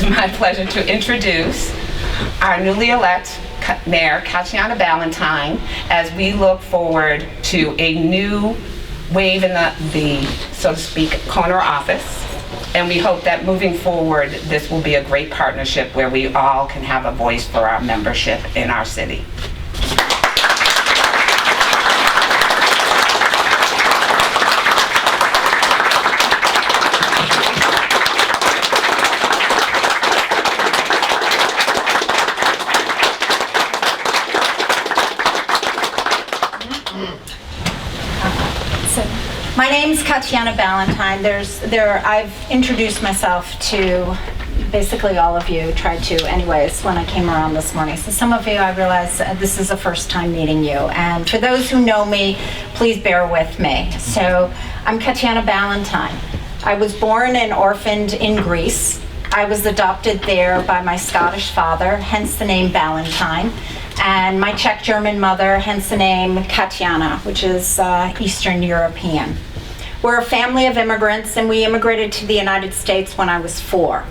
is my pleasure to introduce our newly elected Mayor, Katjana Ballantyne, as we look forward to a new wave in the, so to speak, corner office. And we hope that moving forward, this will be a great partnership where we all can have a voice for our membership in our city. My name's Katjana Ballantyne. I've introduced myself to basically all of you, tried to anyways, when I came around this morning. So some of you, I realize this is the first time meeting you. And for those who know me, please bear with me. So I'm Katjana Ballantyne. I was born and orphaned in Greece. I was adopted there by my Scottish father, hence the name Ballantyne, and my Czech German mother, hence the name Katjana, which is Eastern European. We're a family of immigrants, and we immigrated to the United States when I was 4.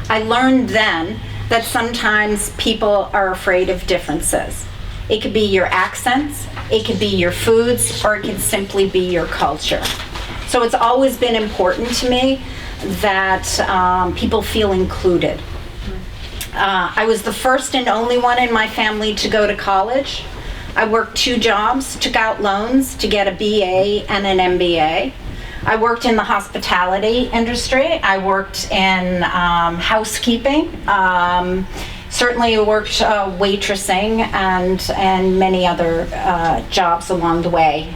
I learned then that sometimes people are afraid of differences. It could be your accents, it could be your foods, or it could simply be your culture. So it's always been important to me that people feel included. I was the first and only one in my family to go to college. I worked 2 jobs, took out loans to get a BA and an MBA. I worked in the hospitality industry. I worked in housekeeping. Certainly worked waitressing and many other jobs along the way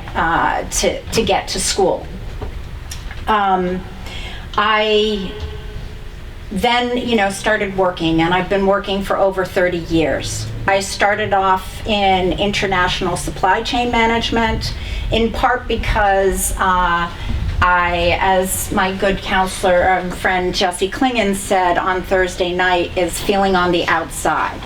to get to school. I then, started working, and I've been working for over 30 years. I started off in international supply chain management, in part because as my good counselor and friend Jessie Klingon said on Thursday night, is feeling on the outside.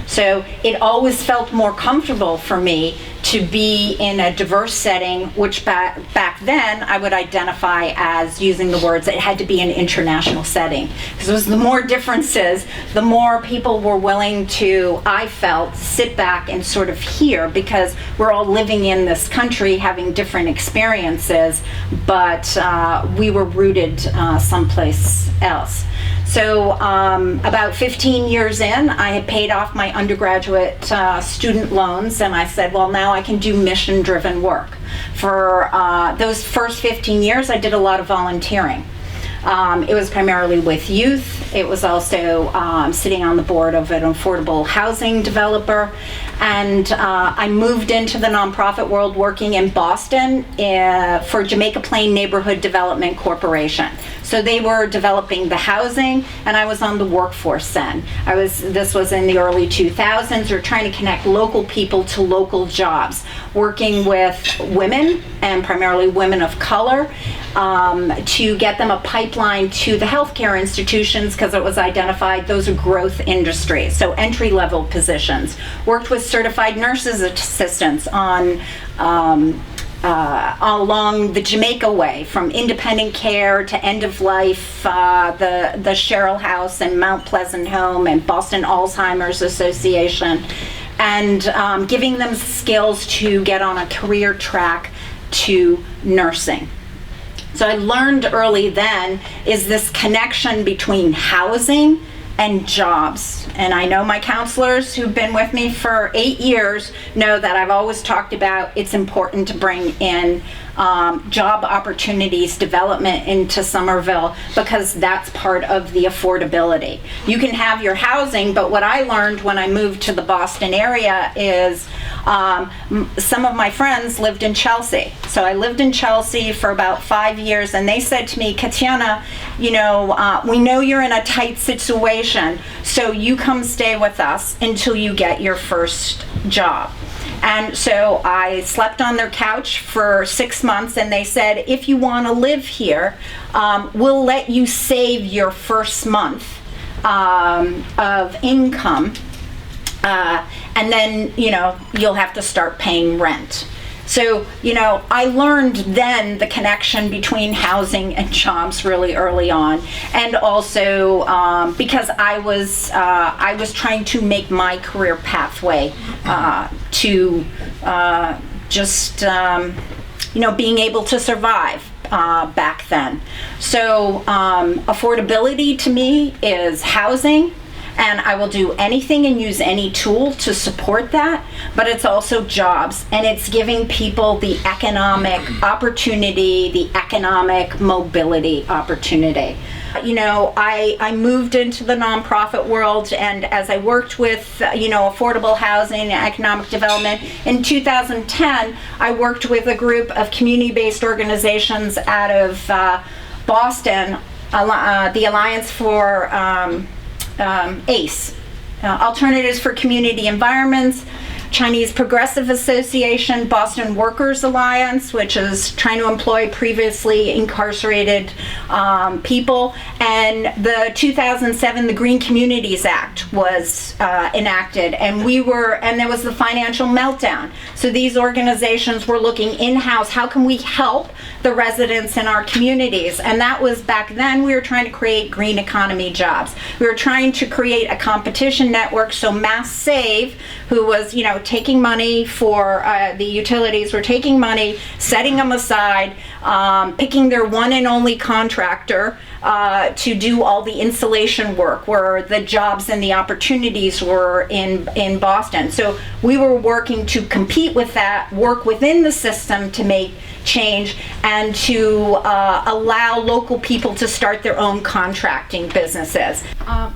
So it always felt more comfortable for me to be in a diverse setting, which back then I would identify as, using the words, it had to be an international setting. Because it was the more differences, the more people were willing to, I felt, sit back and sort of hear, because we're all living in this country having different experiences, but we were rooted someplace else. So about 15 years in, I had paid off my undergraduate student loans, and I said, well, now I can do mission-driven work. For those first 15 years, I did a lot of volunteering. It was primarily with youth. It was also sitting on the board of an affordable housing developer. And I moved into the nonprofit world working in Boston for Jamaica Plain Neighborhood Development Corporation. So they were developing the housing, and I was on the workforce then. This was in the early 2000s. We were trying to connect local people to local jobs, working with women, and primarily women of color, to get them a pipeline to the healthcare institutions, because it was identified those are growth industries, so entry-level positions. Worked with certified nurses assistants on along the Jamaica Way, from independent care to end of life, the Sherrill House and Mount Pleasant Home and Boston Alzheimer's Association, and giving them skills to get on a career track to nursing. So I learned early then is this connection between housing and jobs. And I know my counselors who've been with me for 8 years know that I've always talked about it's important to bring in job opportunities development into Somerville, because that's part of the affordability. You can have your housing, but what I learned when I moved to the Boston area is some of my friends lived in Chelsea. So I lived in Chelsea for about 5 years, and they said to me, Katjana, we know you're in a tight situation, so you come stay with us until you get your first job. And so I slept on their couch for 6 months, and they said, if you want to live here, we'll let you save your first month of income, and then you'll have to start paying rent. So, I learned then the connection between housing and jobs really early on, and also because I was trying to make my career pathway to just being able to survive back then. So affordability to me is housing, and I will do anything and use any tool to support that, but it's also jobs, and it's giving people the economic opportunity, the economic mobility opportunity. I moved into the nonprofit world, and as I worked with, affordable housing and economic development, in 2010, I worked with a group of community-based organizations out of Boston, the Alliance for ACE, Alternatives for Community Environments, Chinese Progressive Association, Boston Workers Alliance, which is trying to employ previously incarcerated people, and the 2007 the Green Communities Act was enacted, and there was the financial meltdown. So these organizations were looking in-house, how can we help the residents in our communities? And that was back then. We were trying to create green economy jobs. We were trying to create a competition network, so Mass Save, who was, taking money for the utilities, were taking money, setting them aside, picking their one and only contractor to do all the installation work, where the jobs and the opportunities were in Boston. So we were working to compete with that, work within the system to make change, and to allow local people to start their own contracting businesses.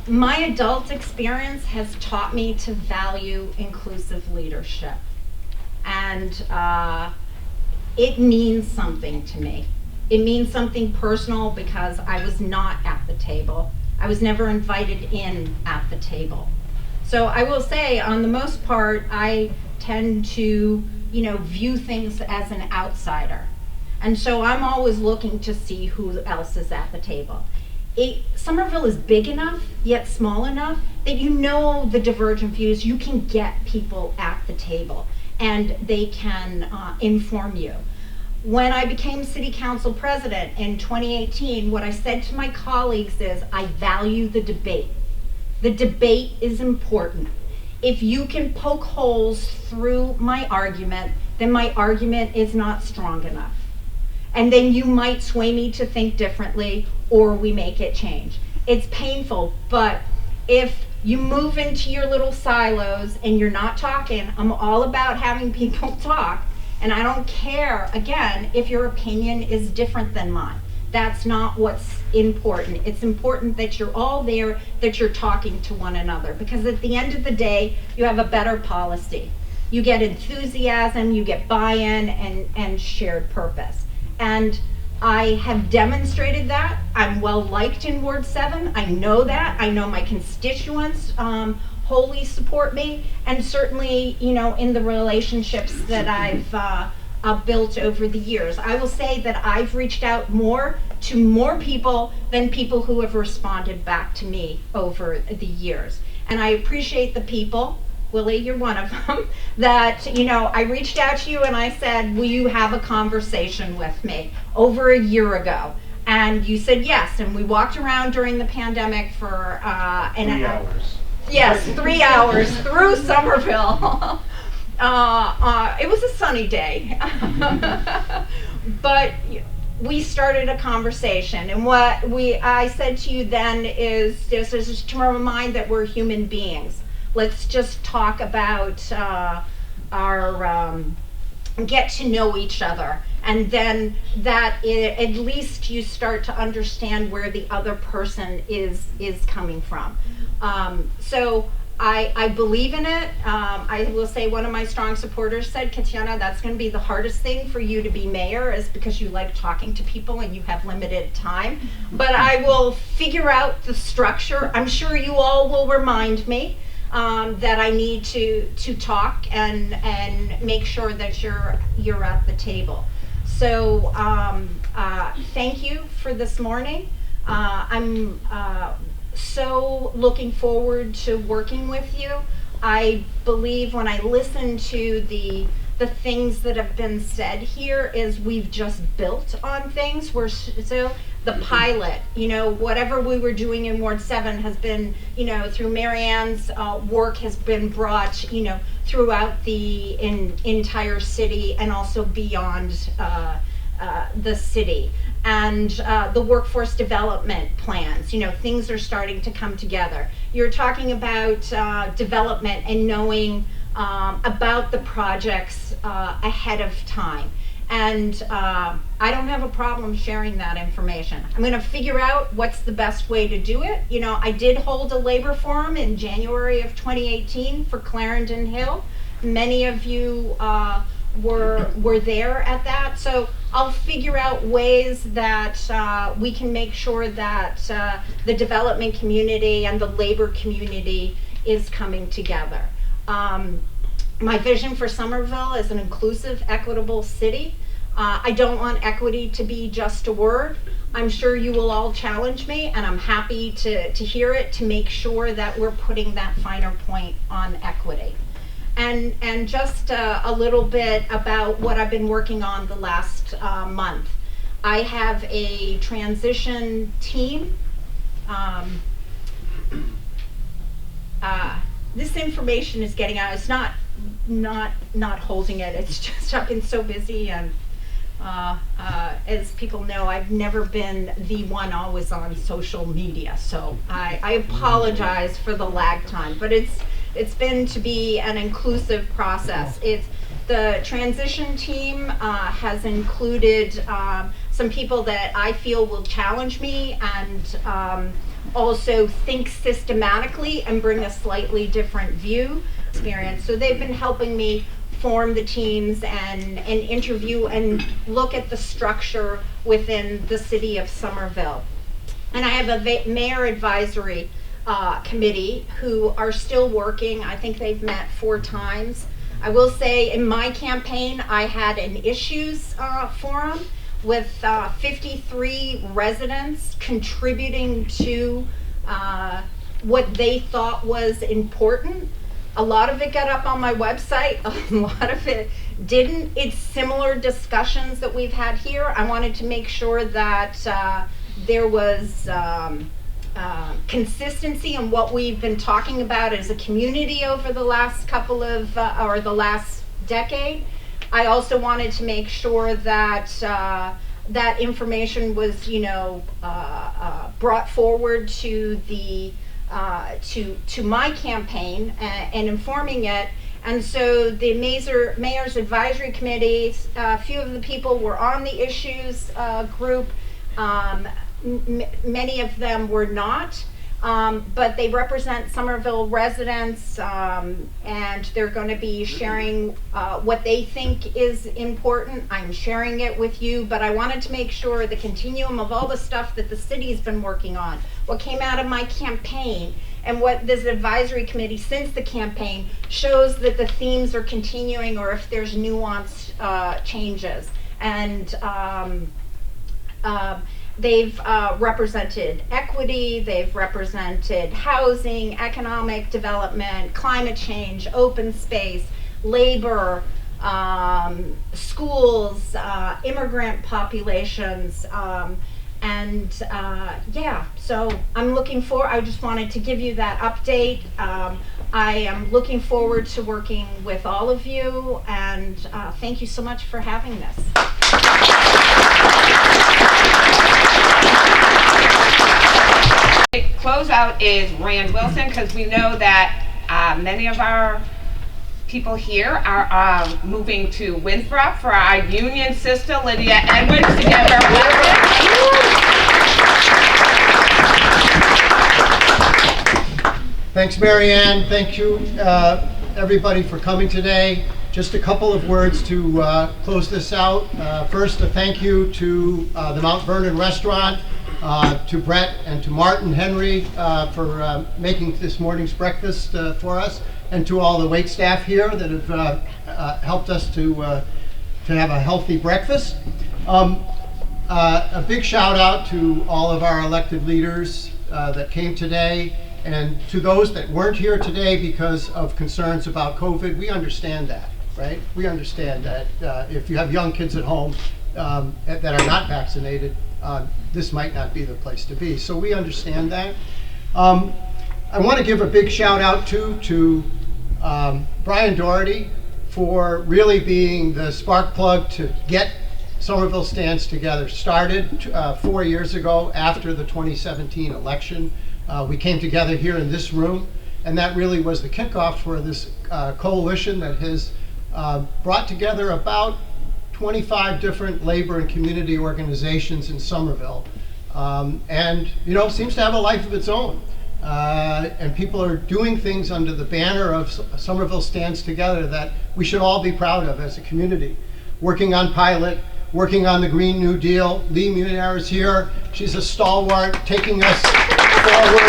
My adult experience has taught me to value inclusive leadership, and it means something to me. It means something personal because I was not at the table. I was never invited in at the table. So I will say, on the most part, I tend to view things as an outsider. And so I'm always looking to see who else is at the table. Somerville is big enough, yet small enough, that the divergent views, you can get people at the table, and they can inform you. When I became city council president in 2018, what I said to my colleagues is, I value the debate. The debate is important. If you can poke holes through my argument, then my argument is not strong enough. And then you might sway me to think differently, or we make it change. It's painful, but if you move into your little silos and you're not talking, I'm all about having people talk, and I don't care, again, if your opinion is different than mine. That's not what's important. It's important that you're all there, that you're talking to one another, because at the end of the day, you have a better policy. You get enthusiasm, you get buy-in, and shared purpose. And I have demonstrated that. I'm well liked in Ward 7. I know that. I know my constituents wholly support me, and certainly, in the relationships that I've built over the years. I will say that I've reached out to more people than people who have responded back to me over the years. And I appreciate the people, Willie, you're one of them, that, I reached out to you and I said, will you have a conversation with me over a year ago? And you said yes, and we walked around during the pandemic for 3 hours. Yes, 3 hours through Somerville. It was a sunny day. But we started a conversation, and what I said to you then is just to remind that we're human beings. Let's just talk about our get to know each other, and then at least you start to understand where the other person is coming from. So I believe in it. I will say one of my strong supporters said, Katjana, that's going to be the hardest thing for you to be mayor, is because you like talking to people and you have limited time. But I will figure out the structure. I'm sure you all will remind me that I need to talk and make sure that you're at the table. So thank you for this morning. I'm so looking forward to working with you. I believe when I listen to the the things that have been said here is we've just built on things. So the pilot, whatever we were doing in Ward 7 has been, through Marianne's work has been brought, throughout the entire city and also beyond the city. And the workforce development plans, things are starting to come together. You're talking about development and knowing about the projects ahead of time. And I don't have a problem sharing that information. I'm going to figure out what's the best way to do it. I did hold a labor forum in January of 2018 for Clarendon Hill. Many of you were there at that. So I'll figure out ways that we can make sure that the development community and the labor community is coming together. My vision for Somerville is an inclusive, equitable city. I don't want equity to be just a word. I'm sure you will all challenge me, and I'm happy to hear it, to make sure that we're putting that finer point on equity. And just a little bit about what I've been working on the last month. I have a transition team. This information is getting out. It's not holding it. It's just I've been so busy, and as people know, I've never been the one always on social media. So I apologize for the lag time, but it's been to be an inclusive process. The transition team has included some people that I feel will challenge me and also think systematically and bring a slightly different view experience. So they've been helping me form the teams and interview and look at the structure within the city of Somerville. And I have a mayor advisory committee who are still working. I think they've met 4 times. I will say in my campaign, I had an issues forum with 53 residents contributing to what they thought was important. A lot of it got up on my website, a lot of it didn't. It's similar discussions that we've had here. I wanted to make sure that there was consistency in what we've been talking about as a community over the last couple of, or the last decade. I also wanted to make sure that that information was, brought forward to the to my campaign and informing it. And so the mayor's advisory committee, a few of the people were on the issues group. Many of them were not, but they represent Somerville residents, and they're going to be sharing what they think is important. I'm sharing it with you, but I wanted to make sure the continuum of all the stuff that the city's been working on, what came out of my campaign, and what this advisory committee since the campaign shows that the themes are continuing, or if there's nuanced changes. And they've represented equity, they've represented housing, economic development, climate change, open space, labor, schools, immigrant populations, yeah, so I'm looking forward. I just wanted to give you that update. I am looking forward to working with all of you, and thank you so much for having this. Closeout is Rand Wilson, because we know that many of our people here are moving to Winthrop for our union sister Lydia Edwards to get her weapon. Thanks, Marianne. Thank you, everybody, for coming today. Just a couple of words to close this out. First, a thank you to the Mount Vernon restaurant, to Brett and to Martin Henry for making this morning's breakfast for us, and to all the wait staff here that have helped us to have a healthy breakfast. A big shout out to all of our elected leaders that came today, and to those that weren't here today because of concerns about COVID. We understand that. right? We understand that if you have young kids at home that are not vaccinated, this might not be the place to be. So we understand that. I want to give a big shout out to Brian Doherty for really being the spark plug to get Somerville Stands Together started 4 years ago after the 2017 election. We came together here in this room, and that really was the kickoff for this coalition that has brought together about 25 different labor and community organizations in Somerville, and seems to have a life of its own. And people are doing things under the banner of Somerville Stands Together that we should all be proud of as a community. Working on pilot, working on the Green New Deal. Lee Munier is here. She's a stalwart, taking us forward.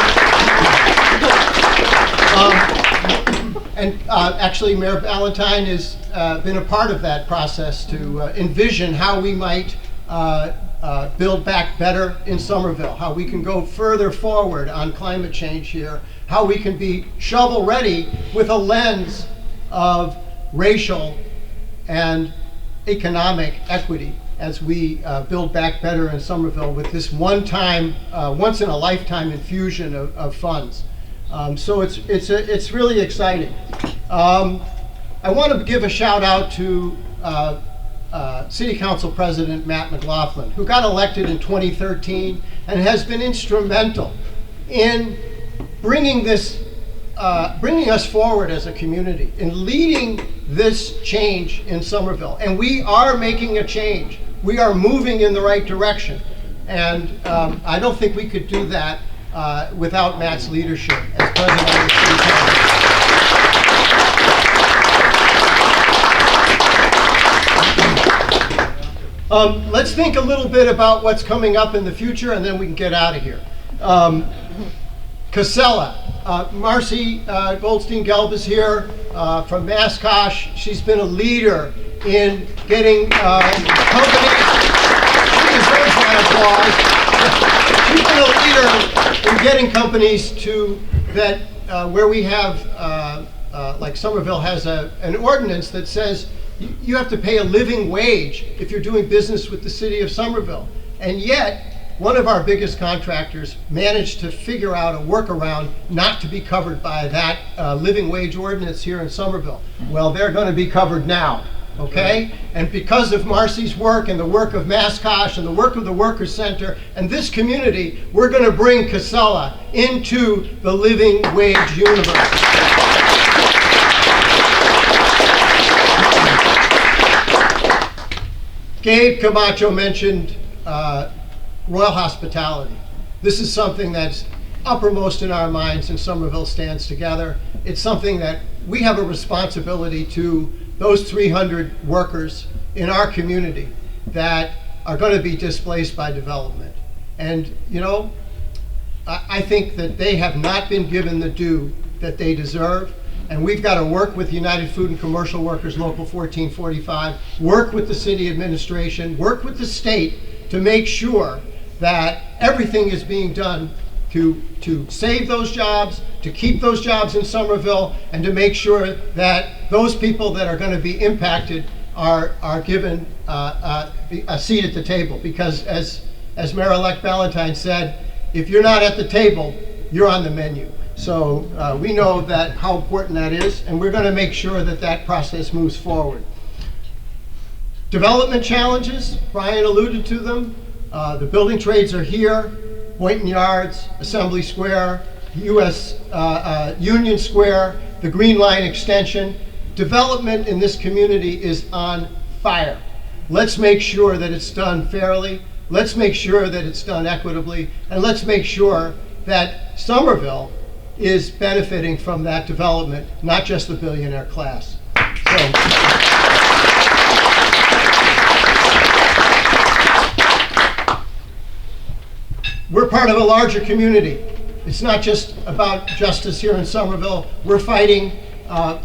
Actually, Mayor Ballantyne has been a part of that process to envision how we might build back better in Somerville, how we can go further forward on climate change here, how we can be shovel ready with a lens of racial and economic equity as we build back better in Somerville with this one-time, once-in-a-lifetime infusion of funds. So it's really exciting. I want to give a shout out to City Council President Matt McLaughlin, who got elected in 2013 and has been instrumental in bringing us forward as a community, in leading this change in Somerville. And we are making a change. We are moving in the right direction. And I don't think we could do that without Matt's leadership as president of the City Council. Let's think a little bit about what's coming up in the future, and then we can get out of here. Casella, Marcy Goldstein-Gelb is here from Mascosh. She's been a leader in getting companies. She deserves my applause. She's been a leader in getting companies to that where we have, like Somerville has an ordinance that says you have to pay a living wage if you're doing business with the city of Somerville. And yet, one of our biggest contractors managed to figure out a workaround not to be covered by that living wage ordinance here in Somerville. Well, they're going to be covered now, okay? And because of Marcy's work and the work of Mascosh and the work of the Workers' Center and this community, we're going to bring Casella into the living wage universe. Gabe Camacho mentioned Royal Hospitality. This is something that's uppermost in our minds and Somerville Stands Together. It's something that we have a responsibility to those 300 workers in our community that are going to be displaced by development. And I think that they have not been given the due that they deserve. And we've got to work with United Food and Commercial Workers Local 1445, work with the city administration, work with the state to make sure that everything is being done to save those jobs, to keep those jobs in Somerville, and to make sure that those people that are going to be impacted are given a seat at the table. Because as Mayor-elect Ballantyne said, if you're not at the table, you're on the menu. So we know that how important that is, and we're going to make sure that that process moves forward. Development challenges, Brian alluded to them. The building trades are here, Boynton Yards, Assembly Square, US Union Square, the Green Line extension. Development in this community is on fire. Let's make sure that it's done fairly. Let's make sure that it's done equitably, and let's make sure that Somerville is benefiting from that development, not just the billionaire class. We're part of a larger community. It's not just about justice here in Somerville. We're fighting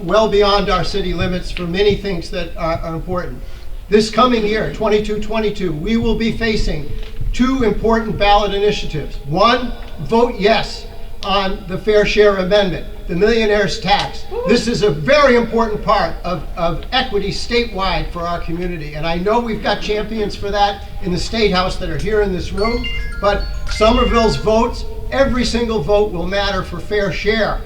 well beyond our city limits for many things that are important. This coming year, 22-22, we will be facing two important ballot initiatives. One, vote yes on the Fair Share Amendment. the millionaire's tax. This is a very important part of equity statewide for our community. And I know we've got champions for that in the State House that are here in this room, but Somerville's votes, every single vote will matter for fair share.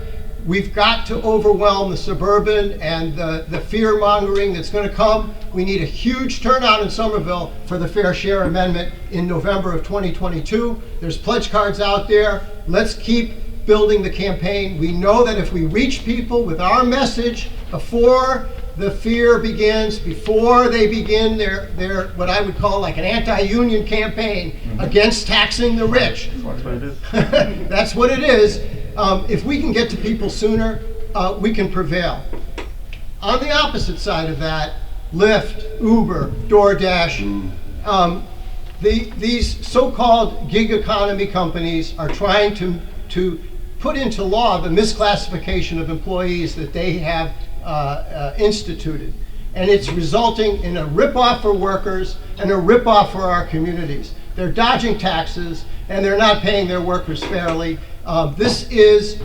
We've got to overwhelm the suburban and the fear mongering that's going to come. We need a huge turnout in Somerville for the Fair Share Amendment in November of 2022. There's pledge cards out there. Let's keep building the campaign. We know that if we reach people with our message before the fear begins, before they begin their what I would call like an anti-union campaign against taxing the rich. That's what it is. That's what it is. If we can get to people sooner, we can prevail. On the opposite side of that, Lyft, Uber, DoorDash, these so-called gig economy companies are trying to put into law the misclassification of employees that they have instituted. And it's resulting in a rip-off for workers and a rip-off for our communities. They're dodging taxes and they're not paying their workers fairly. This is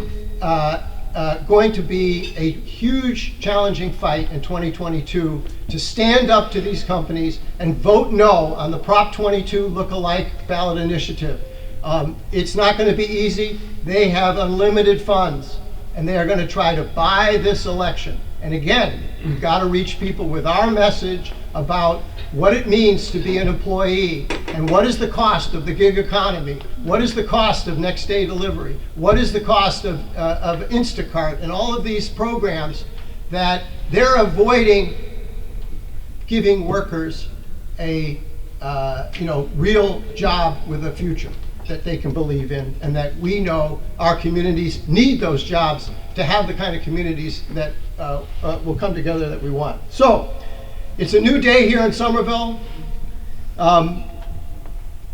going to be a huge, challenging fight in 2022 to stand up to these companies and vote no on the Prop 22 look-alike ballot initiative. It's not going to be easy. They have unlimited funds, and they are going to try to buy this election. And again, we've got to reach people with our message about what it means to be an employee, and what is the cost of the gig economy, what is the cost of next day delivery, what is the cost of Instacart, and all of these programs that they're avoiding giving workers a real job with a future that they can believe in, and that we know our communities need those jobs to have the kind of communities that will come together that we want. So, it's a new day here in Somerville.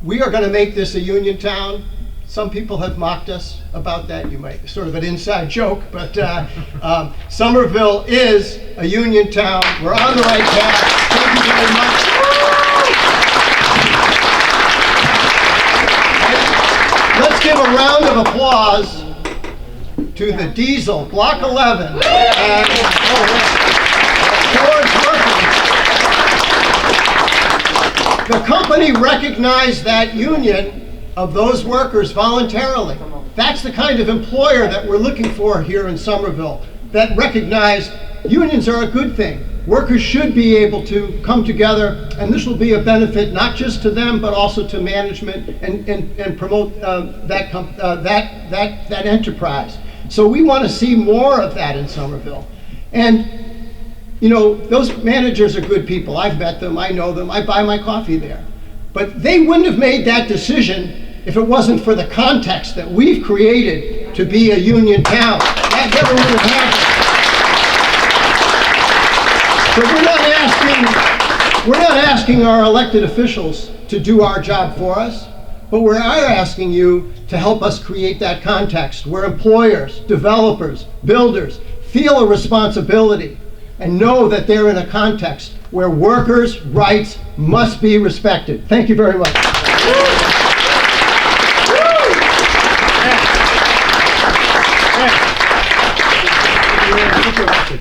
We are going to make this a union town. Some people have mocked us about that. You might, sort of an inside joke, but Somerville is a union town. We're on the right path. Thank you very much. Let's give a round of applause to the Diesel, Block 11, and Ford's Workers. The company recognized that union of those workers voluntarily. That's the kind of employer that we're looking for here in Somerville, that recognize unions are a good thing. Workers should be able to come together, and this will be a benefit not just to them, but also to management and promote that enterprise. So we want to see more of that in Somerville. And you know, those managers are good people. I've met them, I know them, I buy my coffee there. But they wouldn't have made that decision if it wasn't for the context that we've created to be a union town. That never would have happened. So we're not asking our elected officials to do our job for us, but we are asking you to help us create that context where employers, developers, builders feel a responsibility and know that they're in a context where workers' rights must be respected. Thank you very much.